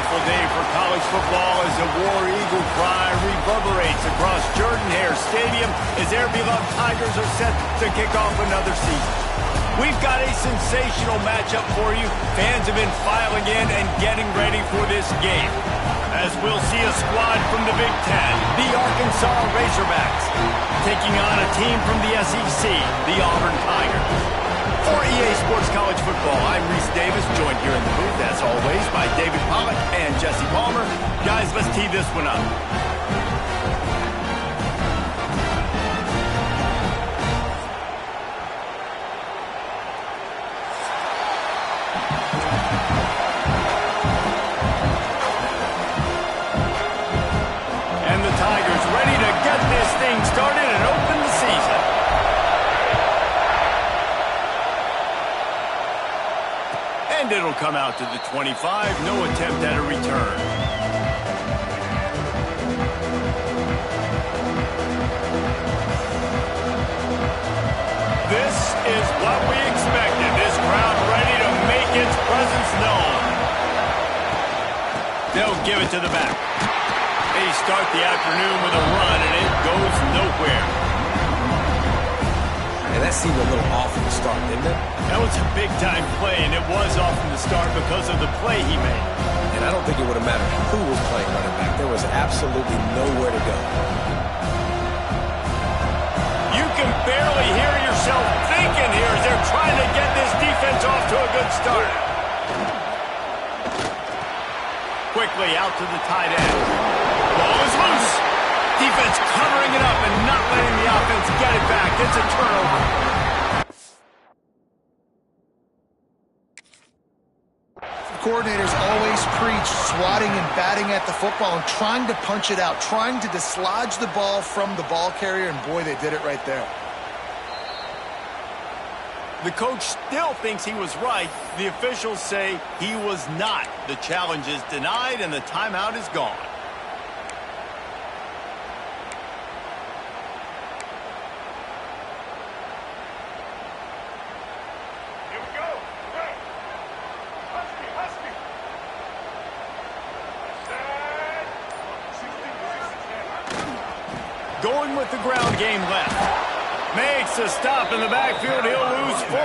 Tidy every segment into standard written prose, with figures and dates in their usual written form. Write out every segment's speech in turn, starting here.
beautiful day for college football as the War Eagle cry reverberates across Jordan-Hare Stadium as their beloved Tigers are set to kick off another season. We've got a sensational matchup for you. Fans have been filing in and getting ready for this game, as we'll see a squad from the Big Ten, the Arkansas Razorbacks, taking on a team from the SEC, the Auburn Tigers. For EA Sports College Football, I'm Reese Davis, joined here in the booth, as always, by David Pollack and Jesse Palmer. Guys, let's tee this one up. And the Tigers ready to get this thing started and open the season. And it'll come out to the 25. No attempt at a return. This is what we expected. This crowd ready to make its presence known. They'll give it to the back. They start the afternoon with a run, and it goes nowhere. And that seemed a little off from the start, didn't it? That was a big-time play, and it was off from the start because of the play he made. And I don't think it would have mattered who was playing running back. There was absolutely nowhere to go. You can barely hear yourself thinking here as they're trying to get this defense off to a good start. Quickly out to the tight end. Ball is loose. Defense covering it up and not letting the offense get it back. It's a turnover. Coordinators always preach swatting and batting at the football and trying to punch it out, trying to dislodge the ball from the ball carrier, and boy, they did it right there. The coach still thinks he was right. The officials say he was not. The challenge is denied and the timeout is gone. Going with the ground game left. Makes a stop in the backfield. He'll lose 4.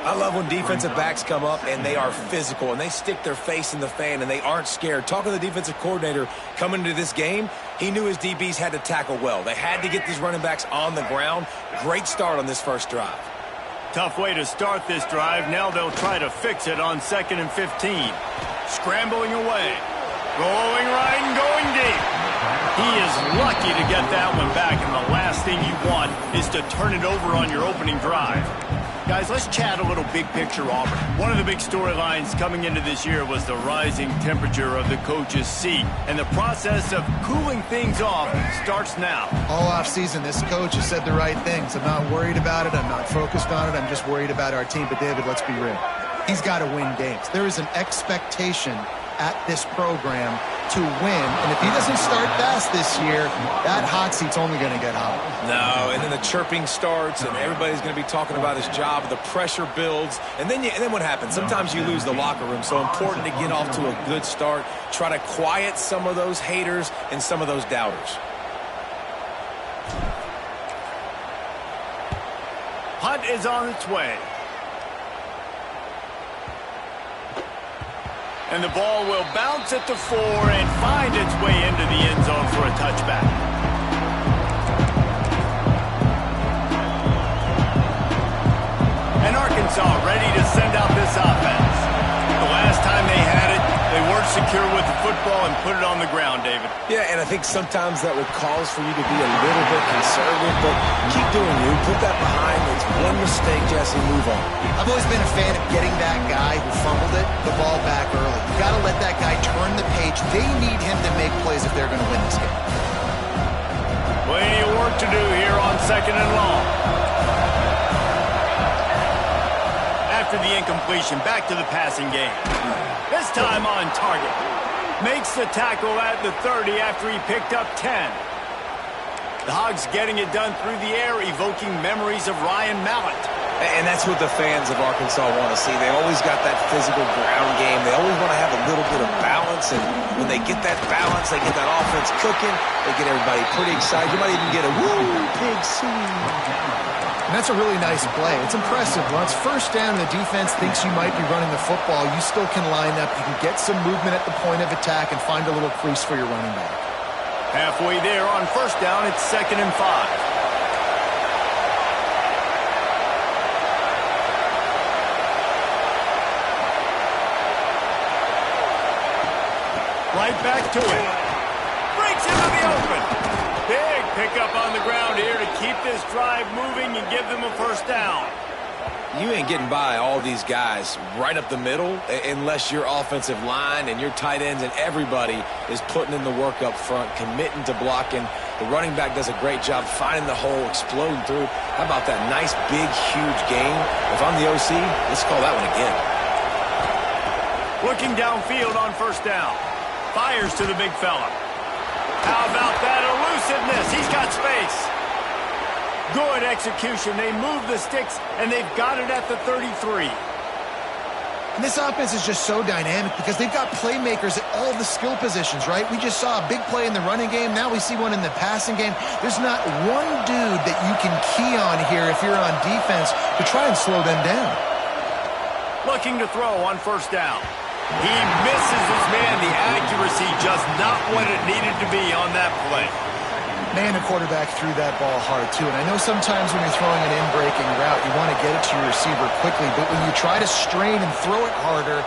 I love when defensive backs come up and they are physical and they stick their face in the fan and they aren't scared. Talking to the defensive coordinator coming into this game, he knew his DBs had to tackle well. They had to get these running backs on the ground. Great start on this first drive. Tough way to start this drive. Now they'll try to fix it on 2nd and 15. Scrambling away. Rolling right and going deep. He is lucky to get that one back, and the last thing you want is to turn it over on your opening drive. Guys, let's chat a little big picture Auburn. One of the big storylines coming into this year was the rising temperature of the coach's seat, and the process of cooling things off starts now. All offseason, this coach has said the right things. I'm not worried about it. I'm not focused on it. I'm just worried about our team. But, David, let's be real. He's got to win games. There is an expectation at this program to win, and if he doesn't start fast this year, that hot seat's only going to get hotter. No, and then the chirping starts, and everybody's going to be talking about his job. The pressure builds, and then what happens? Sometimes you lose the locker room, so important to get off to a good start. Try to quiet some of those haters and some of those doubters. Hunt is on its way. And the ball will bounce at the 4 and find its way into the end zone for a touchback. And Arkansas ready to send out this offense. The last time they had it, they weren't secure with the football and put it on the ground, David. Yeah, and I think sometimes that would cause for you to be a little bit conservative, but keep doing you. Put that behind. It's one mistake, Jesse. Move on. I've always been a fan of getting that guy who fumbled it, the ball back early. You got to let that guy turn the page. They need him to make plays if they're going to win this game. Plenty of work to do here on 2nd and long. After the incompletion, back to the passing game. This time on target. Makes the tackle at the 30 after he picked up 10. The Hogs getting it done through the air, evoking memories of Ryan Mallett. And that's what the fans of Arkansas want to see. They always got that physical ground game. They always want to have a little bit of balance. And when they get that balance, they get that offense cooking. They get everybody pretty excited. You might even get a woo, pig swing. And that's a really nice play. It's impressive. Once first down, the defense thinks you might be running the football. You still can line up. You can get some movement at the point of attack and find a little crease for your running back. Halfway there on first down, it's 2nd and 5. Right back to it. Breaks into the open. Big pickup on the ground here to keep this drive moving and give them a first down. You ain't getting by all these guys right up the middle unless your offensive line and your tight ends and everybody is putting in the work up front, committing to blocking. The running back does a great job finding the hole, exploding through. How about that nice, big, huge gain? If I'm the OC, let's call that one again. Looking downfield on first down. Fires to the big fella. How about that elusiveness? He's got space. Good execution. They move the sticks, and they've got it at the 33. And this offense is just so dynamic because they've got playmakers at all the skill positions, right? We just saw a big play in the running game. Now we see one in the passing game. There's not one dude that you can key on here if you're on defense to try and slow them down. Looking to throw on first down. He misses his man. The accuracy just not what it needed to be on that play. Man, the quarterback threw that ball hard, too. And I know sometimes when you're throwing an in-breaking route, you want to get it to your receiver quickly. But when you try to strain and throw it harder,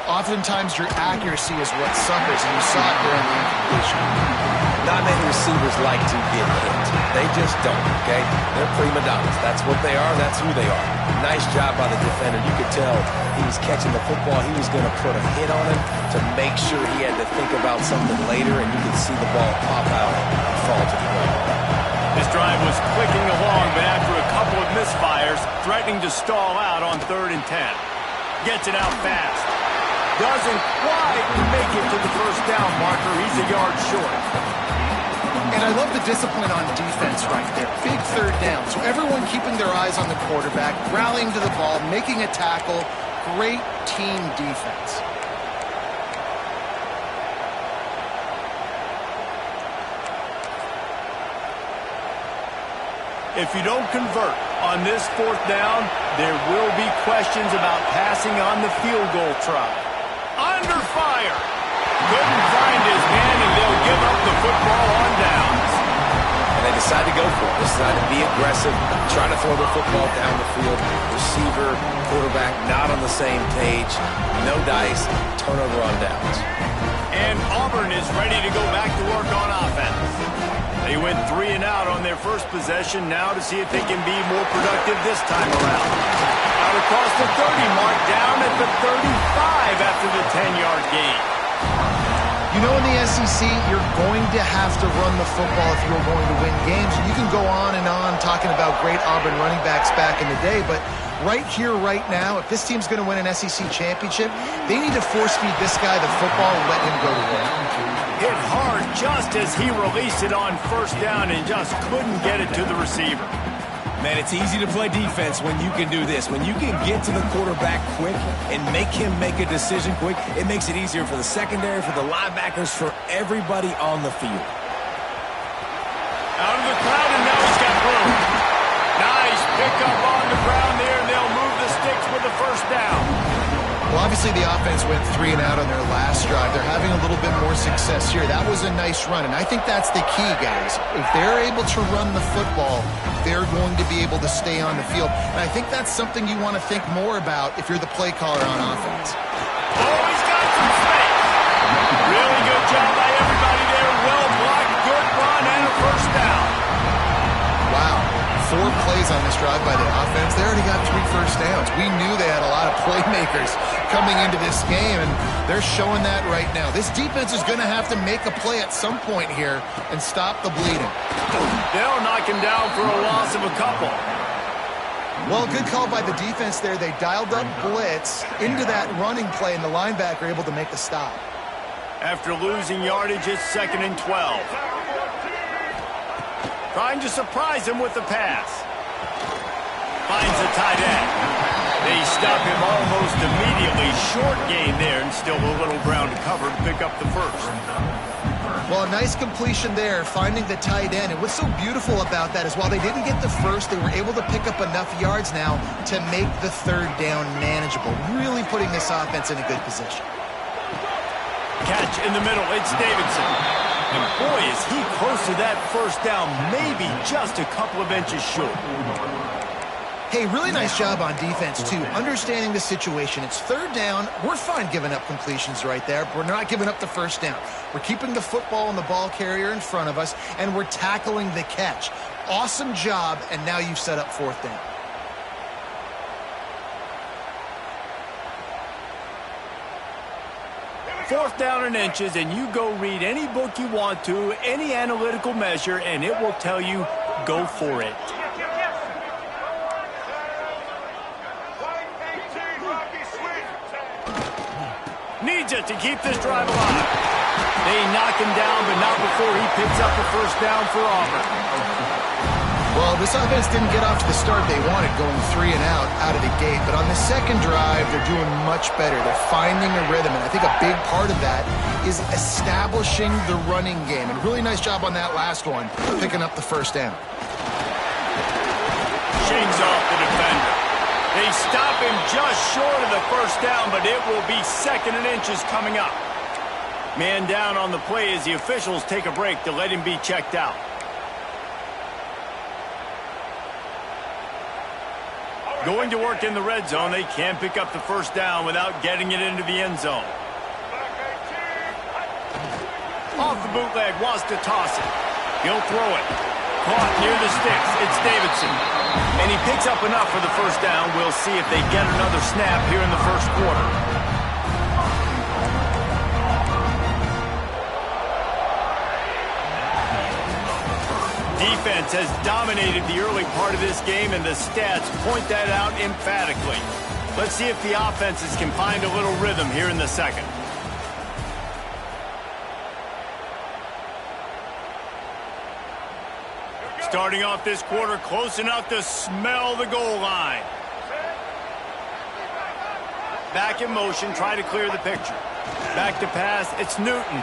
oftentimes your accuracy is what suffers. And you saw it there on the incompletion. Not many receivers like to get hit. They just don't, okay? They're prima donnas. That's what they are. That's who they are. Nice job by the defender. You could tell he was catching the football. He was going to put a hit on him to make sure he had to think about something later, and you could see the ball pop out and fall to the ground. This drive was clicking along, but after a couple of misfires, threatening to stall out on 3rd and 10. Gets it out fast. Doesn't quite make it to the first down marker. He's a yard short. And I love the discipline on defense right there. Big 3rd down. So everyone keeping their eyes on the quarterback, rallying to the ball, making a tackle. Great team defense. If you don't convert on this 4th down, there will be questions about passing on the field goal try. Under fire. Couldn't find his man, and they'll give up the football on downs. And they decide to go for it. They decide to be aggressive, trying to throw the football down the field. Receiver, quarterback, not on the same page. No dice, turnover on downs. And Auburn is ready to go back to work on offense. They went 3 and out on their first possession, now to see if they can be more productive this time around. Out across the 30 mark, down at the 35 after the 10-yard gain. You know, in the SEC, you're going to have to run the football if you're going to win games. And you can go on and on talking about great Auburn running backs back in the day, but right here, right now, if this team's going to win an SEC championship, they need to force-feed this guy the football and let him go to work. Hit hard just as he released it on first down and just couldn't get it to the receiver. Man, it's easy to play defense when you can do this. When you can get to the quarterback quick and make him make a decision quick, it makes it easier for the secondary, for the linebackers, for everybody on the field. Out of the crowd, and now he's got room. Nice pickup on the ground there, and they'll move the sticks with the first down. Well, obviously the offense went 3 and out on their last drive. They're having a little bit more success here. That was a nice run, and I think that's the key, guys. If they're able to run the football, they're going to be able to stay on the field. And I think that's something you want to think more about if you're the play caller on offense. Oh, he's got some space. Really good job by everybody there. Well blocked, good run, and a first down. Wow. 4 plays on this drive by the offense. They already got 3 first downs. We knew they had a lot of playmakers coming into this game, and they're showing that right now. This defense is going to have to make a play at some point here and stop the bleeding. They'll knock him down for a loss of a couple. Well, good call by the defense there. They dialed up blitz into that running play, and the linebacker able to make the stop. After losing yardage, it's 2nd and 12. Trying to surprise him with the pass. Finds a tight end. They stop him almost immediately. Short gain there, and still a little ground to cover to pick up the first. Well, a nice completion there, finding the tight end. And what's so beautiful about that is while they didn't get the first, they were able to pick up enough yards now to make the third down manageable, really putting this offense in a good position. Catch in the middle. It's Davidson. And boy, is he close to that first down, maybe just a couple of inches short. Hey, really nice job on defense, too, understanding the situation. It's third down. We're fine giving up completions right there. We're not giving up the first down. We're keeping the football and the ball carrier in front of us, and we're tackling the catch. Awesome job, and now you've set up fourth down. Fourth down and inches, and you go read any book you want to, any analytical measure, and it will tell you, go for it. Needs it to keep this drive alive. They knock him down, but not before he picks up the first down for Auburn. Well, this offense didn't get off to the start they wanted, going 3 and out of the gate. But on the second drive, they're doing much better. They're finding a rhythm, and I think a big part of that is establishing the running game. And really nice job on that last one, picking up the first down. Shakes off the defender. They stop him just short of the first down, but it will be second and inches coming up. Man down on the play as the officials take a break to let him be checked out. Going to work in the red zone, they can't pick up the first down without getting it into the end zone. Off the bootleg, wants to toss it. He'll throw it. Caught near the sticks. It's Davidson. And he picks up enough for the first down. We'll see if they get another snap here in the first quarter. Defense has dominated the early part of this game, and the stats point that out emphatically. Let's see if the offenses can find a little rhythm here in the second. Starting off this quarter close enough to smell the goal line. Back in motion, try to clear the picture. Back to pass, it's Newton.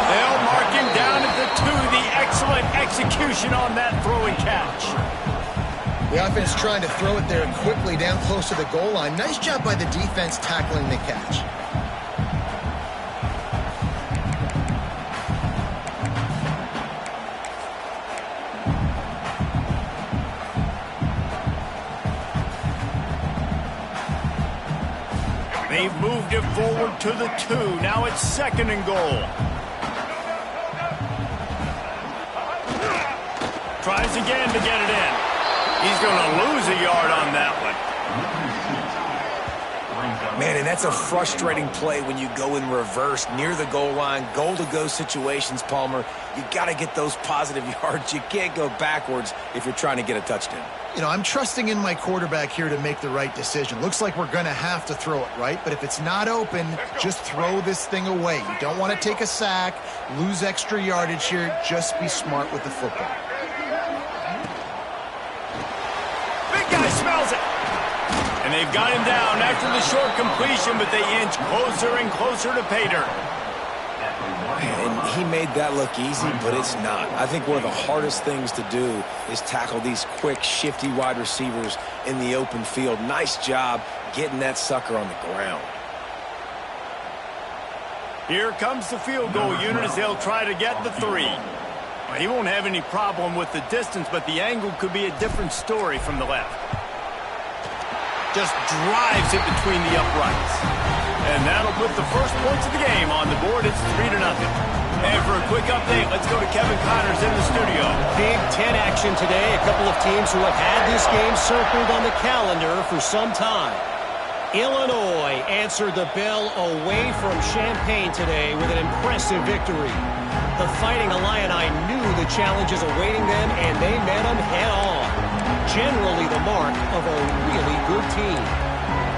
They'll mark him down at the 2. The excellent execution on that throw and catch. The offense trying to throw it there quickly down close to the goal line. Nice job by the defense tackling the catch. They've moved it forward to the 2. Now it's second and goal. Tries again to get it in. He's going to lose a yard on that one. Man, and that's a frustrating play when you go in reverse near the goal line, goal-to-go situations, Palmer. You got to get those positive yards. You can't go backwards if you're trying to get a touchdown. You know, I'm trusting in my quarterback here to make the right decision. Looks like we're going to have to throw it, right? But if it's not open, just throw this thing away. You don't want to take a sack, lose extra yardage here. Just be smart with the football. Big guy smells it. And they've got him down after the short completion, but they inch closer and closer to pay dirt. And he made that look easy, but it's not. I think one of the hardest things to do is tackle these quick, shifty wide receivers in the open field. Nice job getting that sucker on the ground. Here comes the field goal unit as they'll try to get the 3. Well, he won't have any problem with the distance, but the angle could be a different story from the left. Just drives it between the uprights. And that'll put the first points of the game on the board. It's 3-0. And for a quick update, let's go to Kevin Connors in the studio. Big Ten action today. A couple of teams who have had this game circled on the calendar for some time. Illinois answered the bell away from Champaign today with an impressive victory. The Fighting Illini knew the challenges awaiting them, and they met them head-on. Generally the mark of a really good team.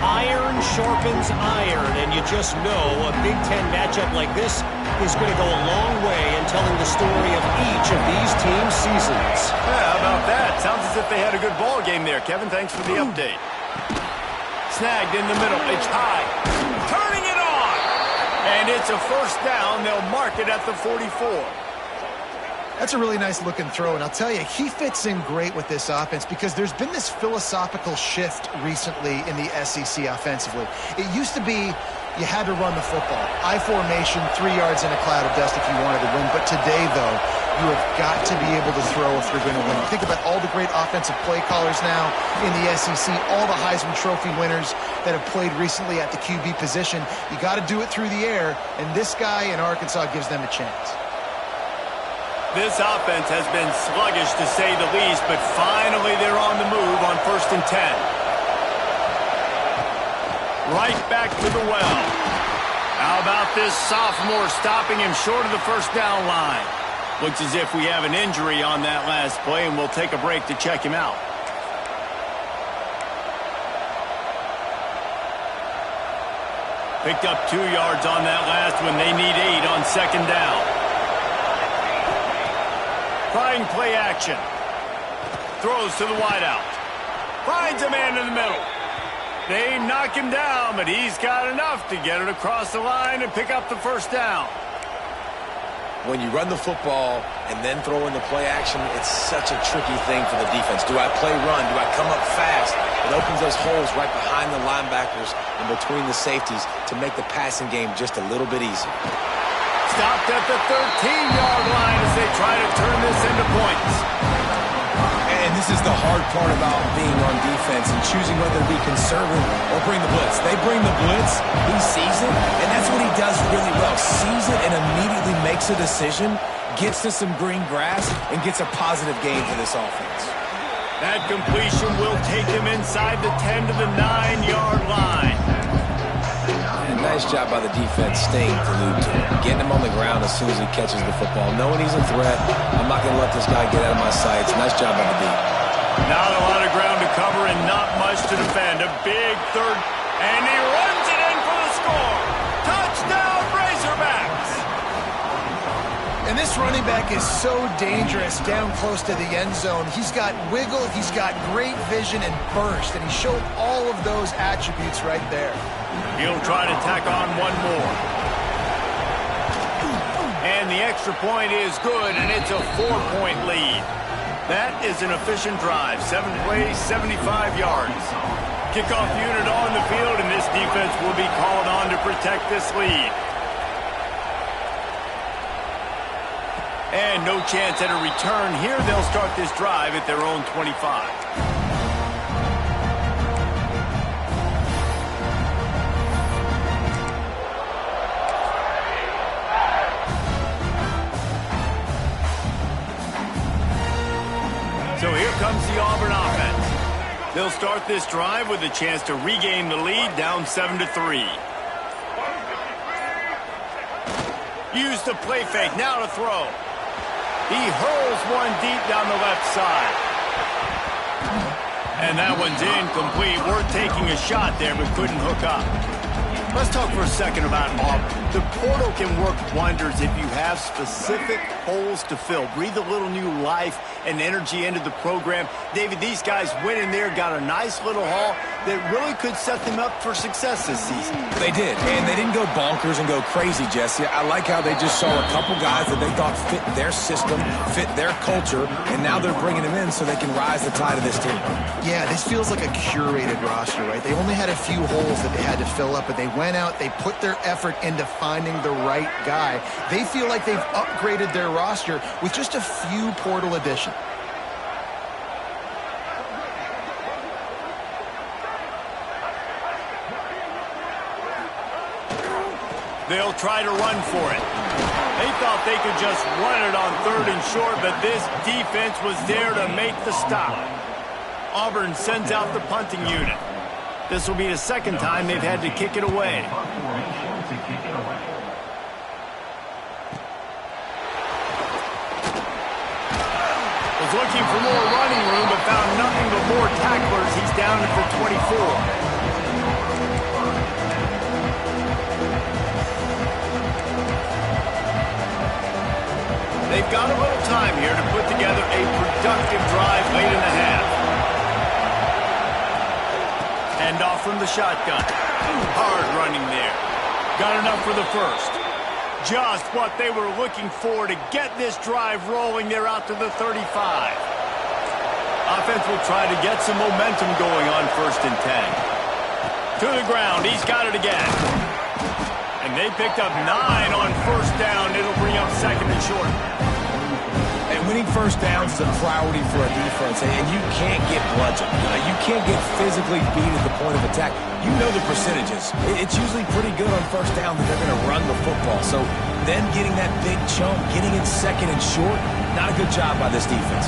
Iron sharpens iron, and you just know a Big Ten matchup like this is going to go a long way in telling the story of each of these teams' seasons. Yeah, how about that? Sounds as if they had a good ball game there. Kevin, thanks for the update. Snagged in the middle. It's high. Turning it on. And it's a first down. They'll mark it at the 44. That's a really nice looking throw, and I'll tell you, he fits in great with this offense because there's been this philosophical shift recently in the SEC offensively. It used to be you had to run the football. I formation, 3 yards in a cloud of dust if you wanted to win. But today, though, you have got to be able to throw if you're going to win. Think about all the great offensive play callers now in the SEC, all the Heisman Trophy winners that have played recently at the QB position. You got to do it through the air, and this guy in Arkansas gives them a chance. This offense has been sluggish, to say the least, but finally they're on the move on 1st and 10. Right back to the well. How about this sophomore stopping him short of the first down line? Looks as if we have an injury on that last play, and we'll take a break to check him out. Picked up 2 yards on that last one. They need 8 on 2nd down. Trying play action. Throws to the wideout. Finds a man in the middle. They knock him down, but he's got enough to get it across the line and pick up the first down. When you run the football and then throw in the play action, it's such a tricky thing for the defense. Do I play run? Do I come up fast? It opens those holes right behind the linebackers and between the safeties to make the passing game just a little bit easier. Stopped at the 13-yard line as they try to turn this into points. And this is the hard part about being on defense and choosing whether to be conservative or bring the blitz. They bring the blitz, he sees it, and that's what he does really well. Sees it and immediately makes a decision, gets to some green grass, and gets a positive gain for this offense. That completion will take him inside the 10 to the 9-yard line. Nice job by the defense staying glued to him, getting him on the ground as soon as he catches the football, knowing he's a threat. I'm not going to let this guy get out of my sights. Nice job by the D. Not a lot of ground to cover and not much to defend. A big third, and he runs it in for the score. Touchdown, Razorbacks! And this running back is so dangerous down close to the end zone. He's got wiggle, he's got great vision and burst, and he showed all of those attributes right there. He'll try to tack on one more. And the extra point is good, and it's a 4-point lead. That is an efficient drive. 7 plays, 75 yards. Kickoff unit on the field, and this defense will be called on to protect this lead. And no chance at a return here. They'll start this drive at their own 25. So here comes the Auburn offense. They'll start this drive with a chance to regain the lead, down 7-3. Use the play fake, now to throw. He hurls one deep down the left side. And that one's incomplete. We're taking a shot there, but couldn't hook up. Let's talk for a second about Auburn. The portal can work wonders if you have specific holes to fill. Breathe a little new life and energy into the program. David, these guys went in there, got a nice little haul that really could set them up for success this season. They did, and they didn't go bonkers and go crazy, Jesse. I like how they just saw a couple guys that they thought fit their system, fit their culture, and now they're bringing them in so they can rise the tide of this team. Yeah, this feels like a curated roster, right? They only had a few holes that they had to fill up, but they went out, they put their effort into finding the right guy. They feel like they've upgraded their roster with just a few portal additions. They'll try to run for it. They thought they could just run it on 3rd and short, but this defense was there to make the stop. Auburn sends out the punting unit. This will be the second time they've had to kick it away. Was looking for more running room, but found nothing but more tacklers. He's down at the 24. They've got a little time here to put together a productive drive late in the half. Handoff from the shotgun. Hard running there. Got enough for the first. Just what they were looking for to get this drive rolling. They're out to the 35. Offense will try to get some momentum going on 1st and 10. To the ground. He's got it again. And they picked up 9 on 1st down. It'll bring up 2nd and short. And winning 1st downs is a priority for a defense, and you can't get bludgeoned. You can't get physically beat at the point of attack. You know the percentages. It's usually pretty good on 1st down that they're going to run the football. So then getting that big chunk, getting it 2nd and short, not a good job by this defense.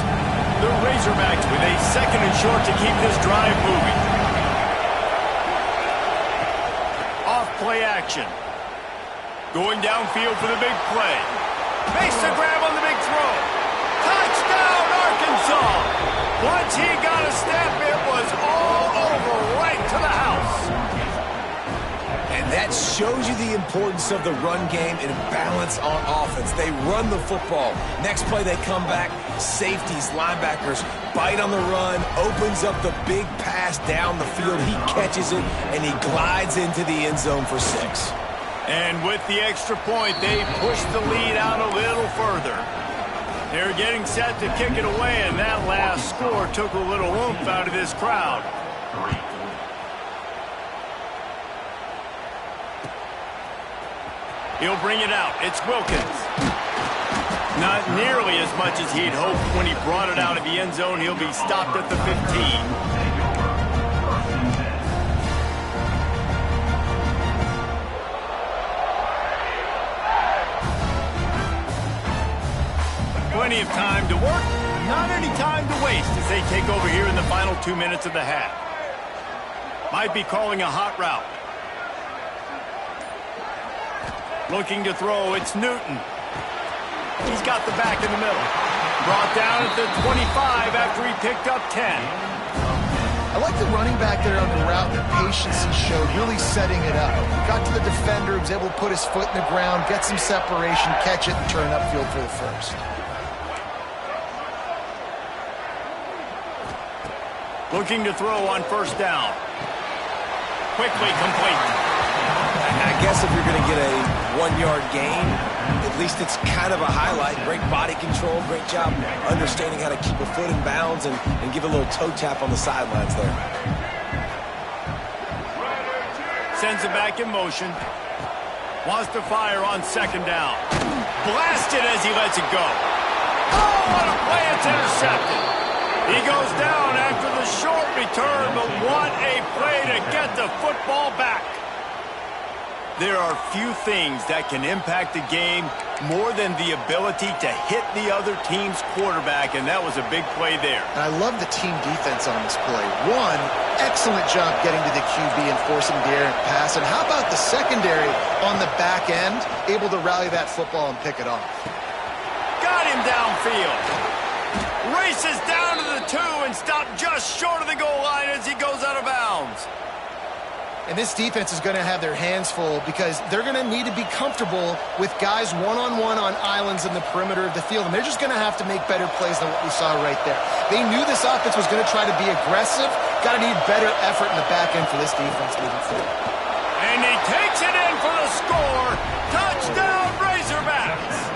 The Razorbacks with a 2nd and short to keep this drive moving. Off play action. Going downfield for the big play. Makes the grab on the big throw. Touchdown, Arkansas! Once he got a step, it was all over, right to the house. And that shows you the importance of the run game and balance on offense. They run the football. Next play, they come back. Safeties, linebackers, bite on the run, opens up the big pass down the field. He catches it, and he glides into the end zone for 6. And with the extra point, they pushed the lead out a little further. They're getting set to kick it away, and that last score took a little oomph out of this crowd. He'll bring it out. It's Wilkins. Not nearly as much as he'd hoped when he brought it out of the end zone. He'll be stopped at the 15. Plenty of time to work, not any time to waste as they take over here in the final 2 minutes of the half. Might be calling a hot route. Looking to throw, it's Newton. He's got the back in the middle. Brought down at the 25 after he picked up 10. I like the running back there on the route, the patience he showed, really setting it up. Got to the defender, was able to put his foot in the ground, get some separation, catch it, and turn upfield for the first. Looking to throw on 1st down. Quickly complete. I guess if you're going to get a 1-yard gain, at least it's kind of a highlight. Great body control, great job understanding how to keep a foot in bounds and give a little toe tap on the sidelines there. Sends it back in motion. Wants to fire on 2nd down. Blasted as he lets it go. Oh, what a play. It's intercepted. He goes down after the short return, but what a play to get the football back. There are few things that can impact the game more than the ability to hit the other team's quarterback, and that was a big play there. And I love the team defense on this play. One, excellent job getting to the QB and forcing the errant pass. And how about the secondary on the back end, able to rally that football and pick it off? Got him downfield. Races down to the 2 and stopped just short of the goal line as he goes out of bounds. And this defense is going to have their hands full because they're going to need to be comfortable with guys one-on-one on islands in the perimeter of the field. And they're just going to have to make better plays than what we saw right there. They knew this offense was going to try to be aggressive. Got to need better effort in the back end for this defense moving forward. And he takes it in for the score. Touchdown, Razorbacks.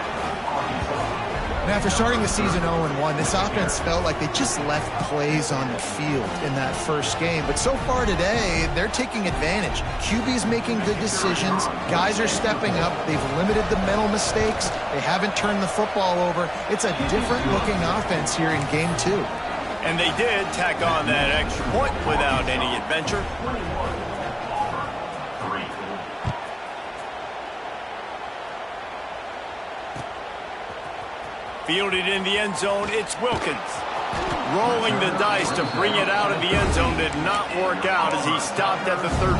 And after starting the season 0-1, this offense felt like they just left plays on the field in that first game. But so far today, they're taking advantage. QB's making good decisions. Guys are stepping up. They've limited the mental mistakes. They haven't turned the football over. It's a different-looking offense here in Game 2. And they did tack on that extra point without any adventure. Fielded in the end zone, it's Wilkins. Rolling the dice to bring it out of the end zone did not work out as he stopped at the 13.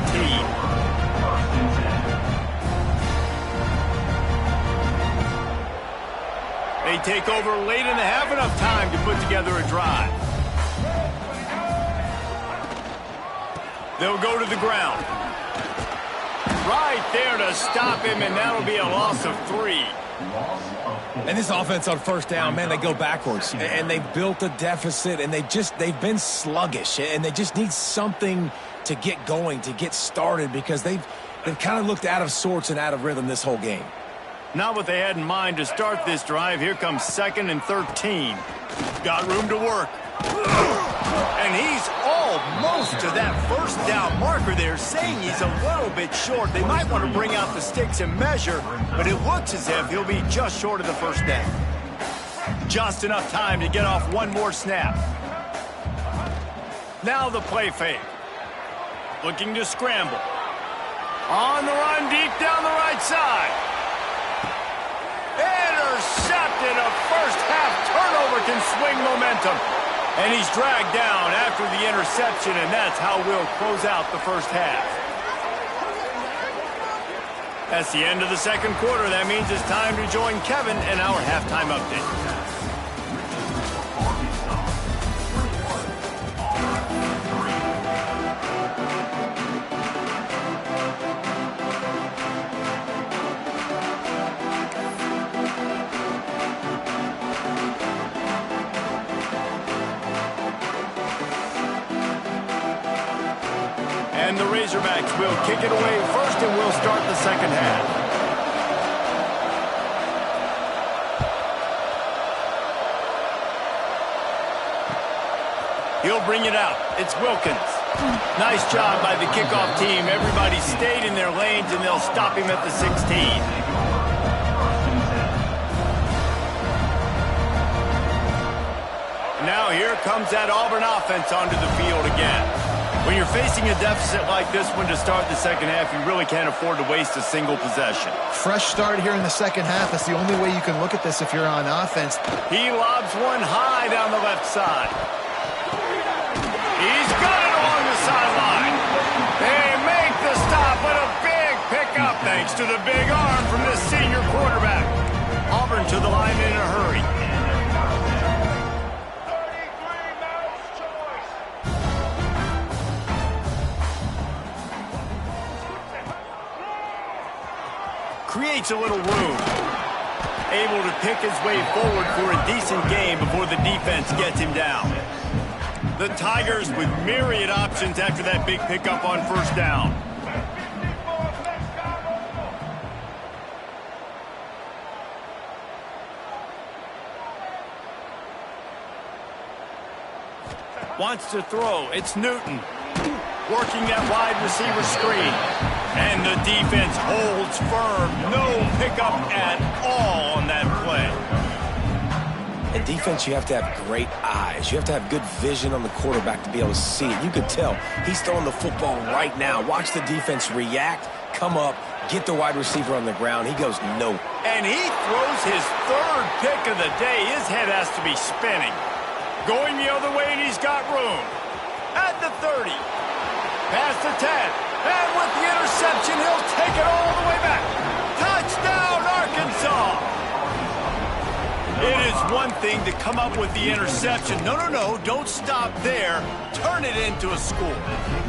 They take over late in the half, enough time to put together a drive. They'll go to the ground. Right there to stop him, and that'll be a loss of 3. And this offense on first down, man, they go backwards. And they've built a deficit, and they've been sluggish. And they just need something to get going, to get started, because they've kind of looked out of sorts and out of rhythm this whole game. Not what they had in mind to start this drive. Here comes 2nd and 13. Got room to work. And he's almost to that first down marker there, saying he's a little bit short. They might want to bring out the sticks and measure, but it looks as if he'll be just short of the first down. Just enough time to get off one more snap. Now the play fake. Looking to scramble. On the run, deep down the right side. Intercepted. A first-half turnover can swing momentum. And he's dragged down after the interception, and that's how we'll close out the first half. That's the end of the second quarter. That means it's time to join Kevin in our halftime update. And the Razorbacks will kick it away first, and we'll start the second half. He'll bring it out. It's Wilkins. Nice job by the kickoff team. Everybody stayed in their lanes, and they'll stop him at the 16. Now here comes that Auburn offense onto the field again. When you're facing a deficit like this one to start the second half, you really can't afford to waste a single possession. Fresh start here in the second half. That's the only way you can look at this if you're on offense. He lobs one high down the left side. He's got it along the sideline. They make the stop with a big pickup thanks to the big arm from this senior quarterback. Auburn to the line in a hurry. Creates a little room. Able to pick his way forward for a decent game before the defense gets him down. The Tigers with myriad options after that big pickup on first down. Wants to throw. It's Newton. Working that wide receiver screen. And the defense holds firm. No pickup at all on that play. In defense, you have to have great eyes. You have to have good vision on the quarterback to be able to see it. You could tell he's throwing the football right now. Watch the defense react, come up, get the wide receiver on the ground. He goes, no. And he throws his third pick of the day. His head has to be spinning. Going the other way, and he's got room. At the 30. Past the 10. And with the interception, he'll take it all the way back. Touchdown, Arkansas! It is one thing to come up with the interception. No, don't stop there. Turn it into a score.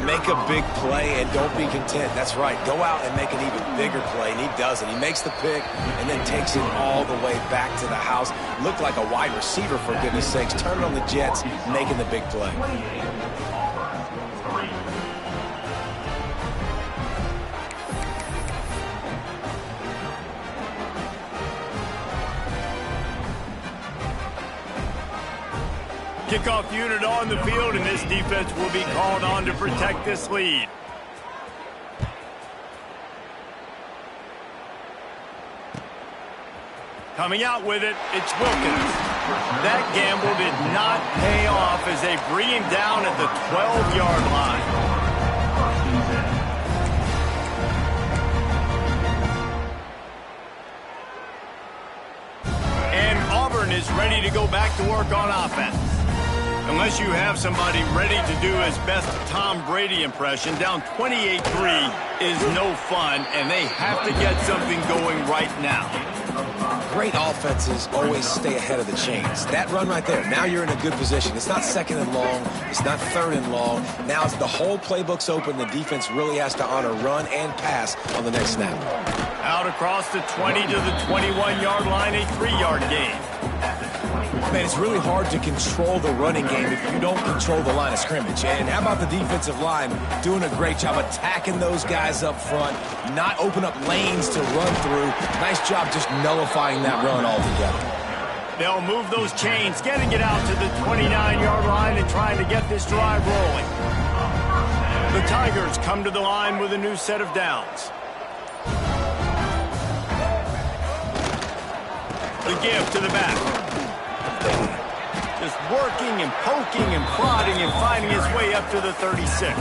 Make a big play and don't be content. That's right. Go out and make an even bigger play, and he does it. He makes the pick and then takes it all the way back to the house. Looked like a wide receiver, for goodness sakes. Turn it on the Jets, making the big play. Kickoff unit on the field, and this defense will be called on to protect this lead. Coming out with it, it's Wilkins. That gamble did not pay off as they bring him down at the 12-yard line. Is ready to go back to work on offense. Unless you have somebody ready to do his best Tom Brady impression, down 28-3 is no fun, and they have to get something going right now. great offenses always stay ahead of the chains. That run right there, now you're in a good position. It's not second and long. It's not third and long. Now the whole playbook's open. The defense really has to honor run and pass on the next snap. Out across the 20 to the 21-yard line, a 3-yard gain. Man, it's really hard to control the running game if you don't control the line of scrimmage. And how about the defensive line doing a great job attacking those guys up front, not open up lanes to run through. Nice job just nullifying that run altogether. They'll move those chains, getting it out to the 29-yard line and trying to get this drive rolling. The Tigers come to the line with a new set of downs. The give to the back. Just working and poking and prodding and finding his way up to the 36.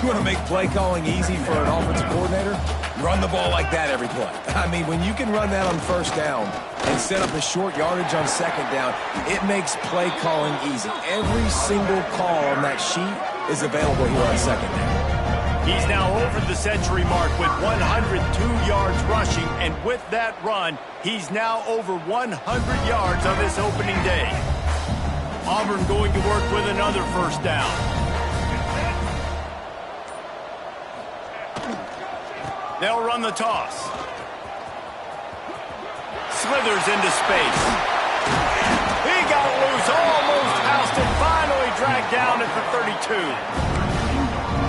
You want to make play calling easy for an offensive coordinator? Run the ball like that every play. I mean, when you can run that on first down and set up a short yardage on second down, it makes play calling easy. Every single call on that sheet is available here on second down. He's now over the century mark with 102 yards rushing, and with that run, he's now over 100 yards on this opening day. Auburn going to work with another first down. They'll run the toss. Slithers into space. He got loose, almost housed it, finally dragged down at the 32.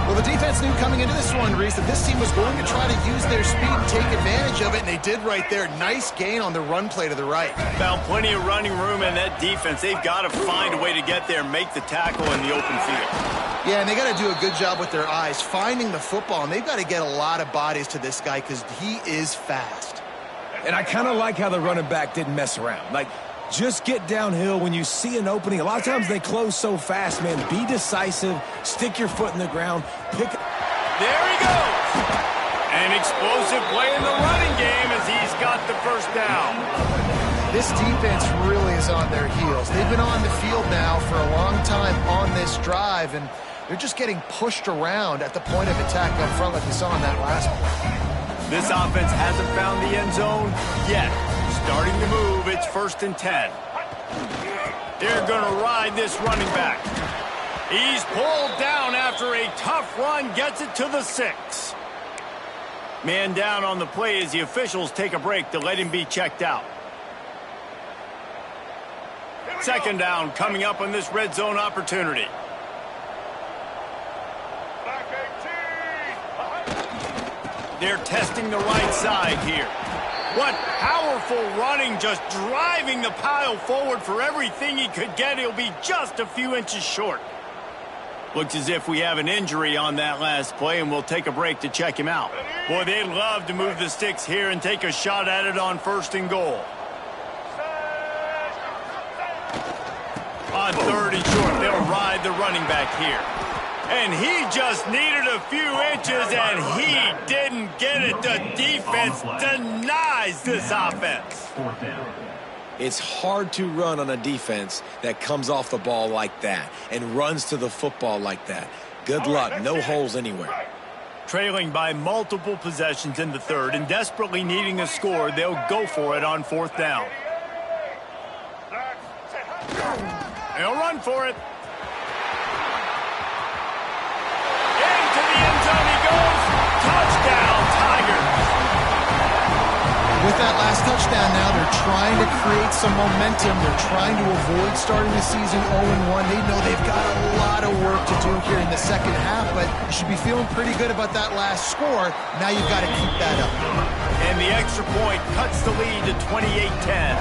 Well, the defense knew coming into this one, Reese, that this team was going to try to use their speed and take advantage of it, and they did right there. Nice gain on the run play to the right. Found plenty of running room in that defense. They've got to find a way to get there and make the tackle in the open field. Yeah, and they got to do a good job with their eyes, finding the football, and they've got to get a lot of bodies to this guy because he is fast. And I kind of like how the running back didn't mess around. Like, just get downhill when you see an opening. A lot of times they close so fast, man. Be decisive. Stick your foot in the ground. Pick. There he goes. An explosive play in the running game as he's got the first down. This defense really is on their heels. They've been on the field now for a long time on this drive, and they're just getting pushed around at the point of attack up front like we saw in that last one. This offense hasn't found the end zone yet. Starting to move, it's 1st and 10. They're going to ride this running back. He's pulled down after a tough run, gets it to the 6. Man down on the play as the officials take a break to let him be checked out. Second down coming up on this red zone opportunity. They're testing the right side here. What powerful running, just driving the pile forward for everything he could get. He'll be just a few inches short. Looks as if we have an injury on that last play, and we'll take a break to check him out. Boy, they'd love to move the sticks here and take a shot at it on 1st and goal. On 3rd and short, they'll ride the running back here. And he just needed a few inches, and he didn't get it. The defense denies this offense. It's hard to run on a defense that comes off the ball like that and runs to the football like that. Good luck. No holes anywhere. Trailing by multiple possessions in the 3rd and desperately needing a score, they'll go for it on 4th down. They'll run for it. Into the end zone he goes. Touchdown, Tigers. With that last touchdown now, they're trying to create some momentum. They're trying to avoid starting the season 0-1. They know they've got a lot of work to do here in the second half, but you should be feeling pretty good about that last score. Now you've got to keep that up. And the extra point cuts the lead to 28-10.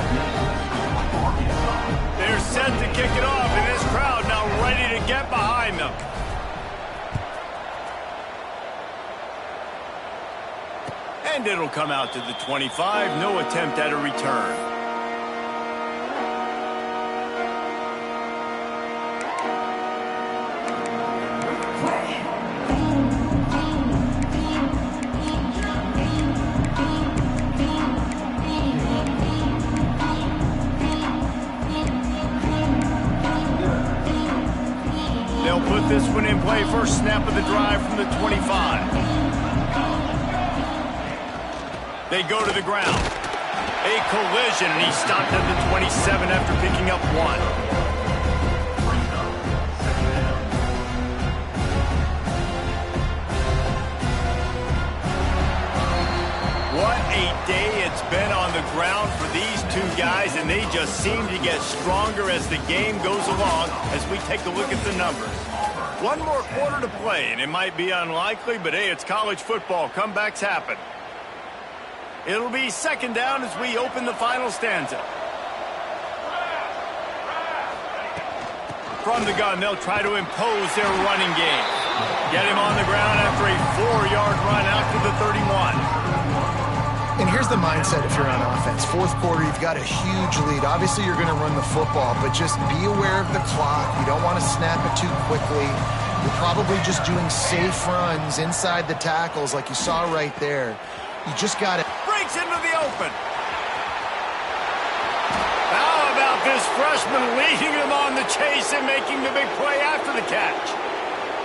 They're set to kick it off, and this crowd now ready to get behind them. And it'll come out to the 25. No attempt at a return. They'll put this one in play. First snap of the drive from the 25. They go to the ground. A collision, and he stopped at the 27 after picking up 1. What a day it's been on the ground for these two guys, and they just seem to get stronger as the game goes along as we take a look at the numbers. One more quarter to play, and it might be unlikely, but hey, it's college football. Comebacks happen. It'll be second down as we open the final stanza. From the gun, they'll try to impose their running game. Get him on the ground after a 4-yard run out to the 31. And here's the mindset if you're on offense. Fourth quarter, you've got a huge lead. Obviously, you're going to run the football, but just be aware of the clock. You don't want to snap it too quickly. You're probably just doing safe runs inside the tackles like you saw right there. You just got to... Breaks into the open. How about this freshman leading him on the chase and making the big play after the catch?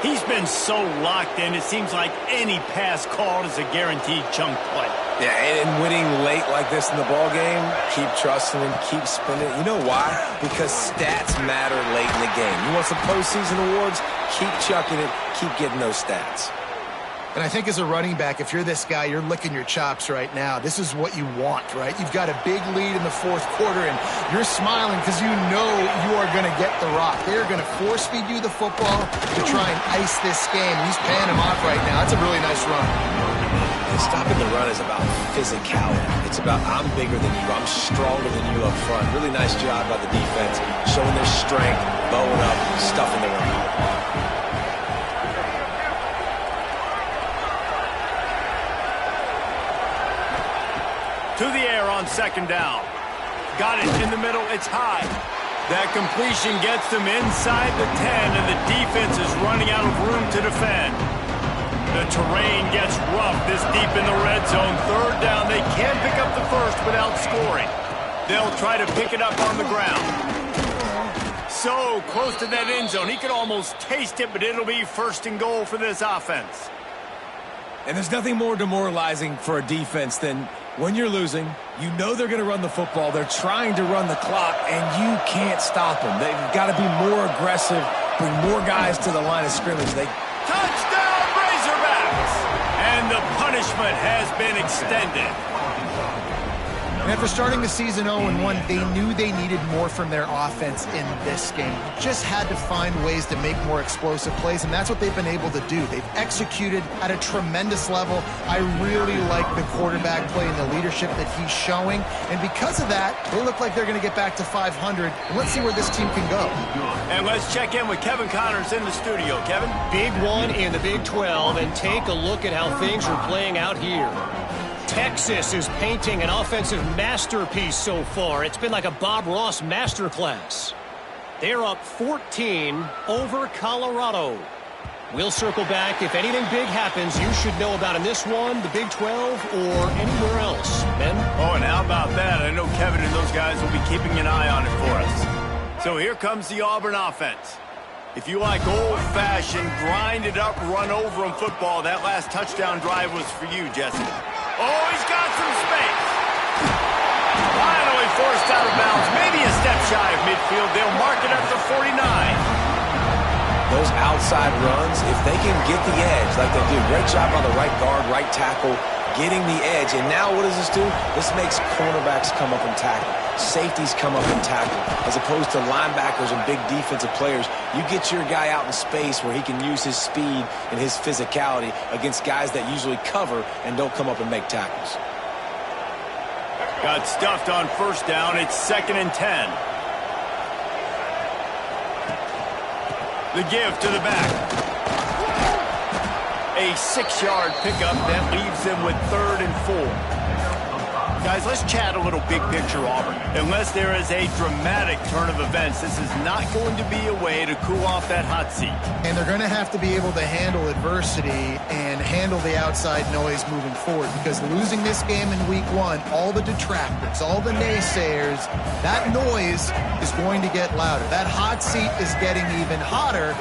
He's been so locked in, it seems like any pass called is a guaranteed chunk play. Yeah, and winning late like this in the ball game, keep trusting him, keep spinning. You know why? Because stats matter late in the game. You want some postseason awards? Keep chucking it, keep getting those stats. And I think as a running back, if you're this guy, you're licking your chops right now. This is what you want, right? You've got a big lead in the fourth quarter, and you're smiling because you know you are going to get the rock. They're going to force-feed you the football to try and ice this game. He's paying him off right now. That's a really nice run. And stopping the run is about physicality. It's about I'm bigger than you. I'm stronger than you up front. Really nice job by the defense, showing their strength, bowing up, stuffing the run. To the air on second down. Got it in the middle. It's high. That completion gets them inside the 10, and the defense is running out of room to defend. The terrain gets rough this deep in the red zone. Third down. They can't pick up the first without scoring. They'll try to pick it up on the ground. So close to that end zone. He could almost taste it, but it'll be first and goal for this offense. And there's nothing more demoralizing for a defense than when you're losing, you know they're going to run the football. They're trying to run the clock, and you can't stop them. They've got to be more aggressive, bring more guys to the line of scrimmage. Touchdown, Razorbacks! And the punishment has been extended. And after starting the season 0-1, they knew they needed more from their offense in this game. Just had to find ways to make more explosive plays, and that's what they've been able to do. They've executed at a tremendous level. I really like the quarterback play and the leadership that he's showing. And because of that, they look like they're going to get back to 500. And let's see where this team can go. And let's check in with Kevin Connors in the studio. Kevin? Big one in the Big 12, and take a look at how things are playing out here. Texas is painting an offensive masterpiece so far. It's been like a Bob Ross masterclass. They're up 14 over Colorado. We'll circle back. If anything big happens, you should know about in this one, the Big 12, or anywhere else. Ben? Oh, and how about that? I know Kevin and those guys will be keeping an eye on it for us. So here comes the Auburn offense. If you like old-fashioned, grind-it-up, run-over-'em football, that last touchdown drive was for you, Jesse. Oh, he's got some space. Finally forced out of bounds. Maybe a step shy of midfield. They'll mark it at the 49. Those outside runs, if they can get the edge like they do, great job on the right guard, right tackle, getting the edge. And now what does this do? This makes cornerbacks come up and tackle. Safeties come up and tackle. As opposed to linebackers and big defensive players, you get your guy out in space where he can use his speed and his physicality against guys that usually cover and don't come up and make tackles. Got stuffed on first down. It's 2nd and 10. The give to the back. A 6-yard pickup that leaves them with 3rd and 4. Guys, let's chat a little big picture Auburn. Unless there is a dramatic turn of events, this is not going to be a way to cool off that hot seat. And they're going to have to be able to handle adversity and handle the outside noise moving forward, because losing this game in week 1, all the detractors, all the naysayers, that noise is going to get louder. That hot seat is getting even hotter.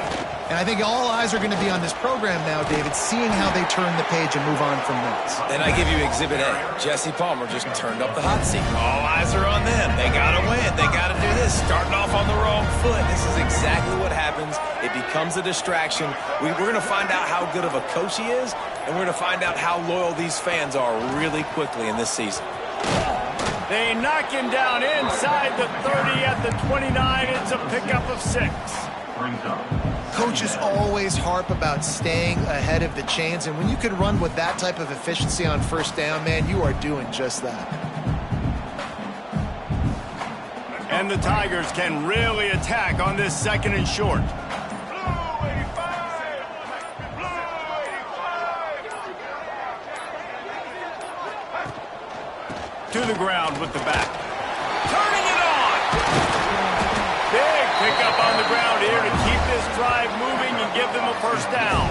And I think all eyes are going to be on this program now, David, seeing how they turn the page and move on from this. And I give you Exhibit A. Jesse Palmer just turned up the hot seat. All eyes are on them. They got to win. They got to do this. Starting off on the wrong foot. This is exactly what happens. It becomes a distraction. We're going to find out how good of a coach he is, and we're going to find out how loyal these fans are really quickly in this season. They knock him down inside the 30 at the 29. It's a pickup of 6. Coaches always harp about staying ahead of the chains, and when you can run with that type of efficiency on first down, man, you are doing just that. And the Tigers can really attack on this 2nd and short. To the ground with the back. Turning it on! Big pickup on the ground here to keep this drive moving and give them a first down.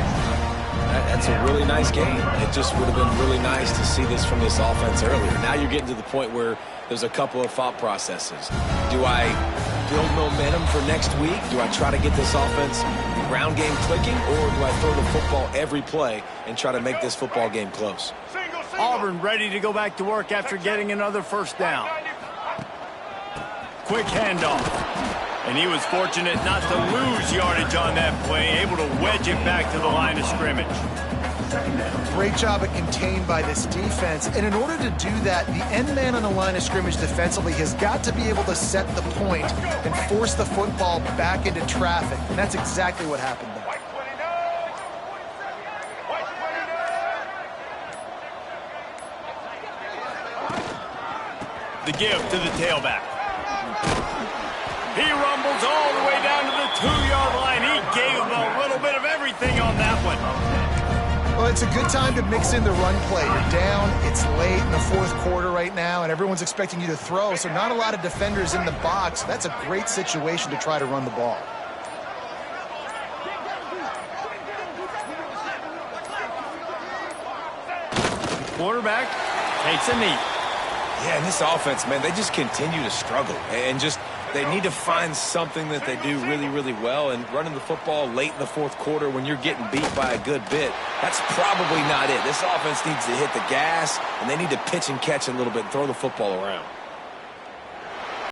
That's a really nice game. It just would have been really nice to see this from this offense earlier. Now you're getting to the point where there's a couple of thought processes. Do I build momentum for next week? Do I try to get this offense ground game clicking, or do I throw the football every play and try to make this football game close? Auburn ready to go back to work after getting another first down. Quick handoff. And he was fortunate not to lose yardage on that play, able to wedge it back to the line of scrimmage. Great job of contained by this defense. And in order to do that, the end man on the line of scrimmage defensively has got to be able to set the point and force the football back into traffic. And that's exactly what happened there. The give to the tailback. He rumbles all the way down to the 2-yard line. He gave him a little bit of everything on that one. Well, it's a good time to mix in the run play. You're down, it's late in the 4th quarter right now, and everyone's expecting you to throw, so not a lot of defenders in the box. That's a great situation to try to run the ball. Quarterback takes a knee. Yeah, and this offense, man, they just continue to struggle. And just, they need to find something that they do really, really well. And running the football late in the 4th quarter when you're getting beat by a good bit, that's probably not it. This offense needs to hit the gas, and they need to pitch and catch a little bit and throw the football around.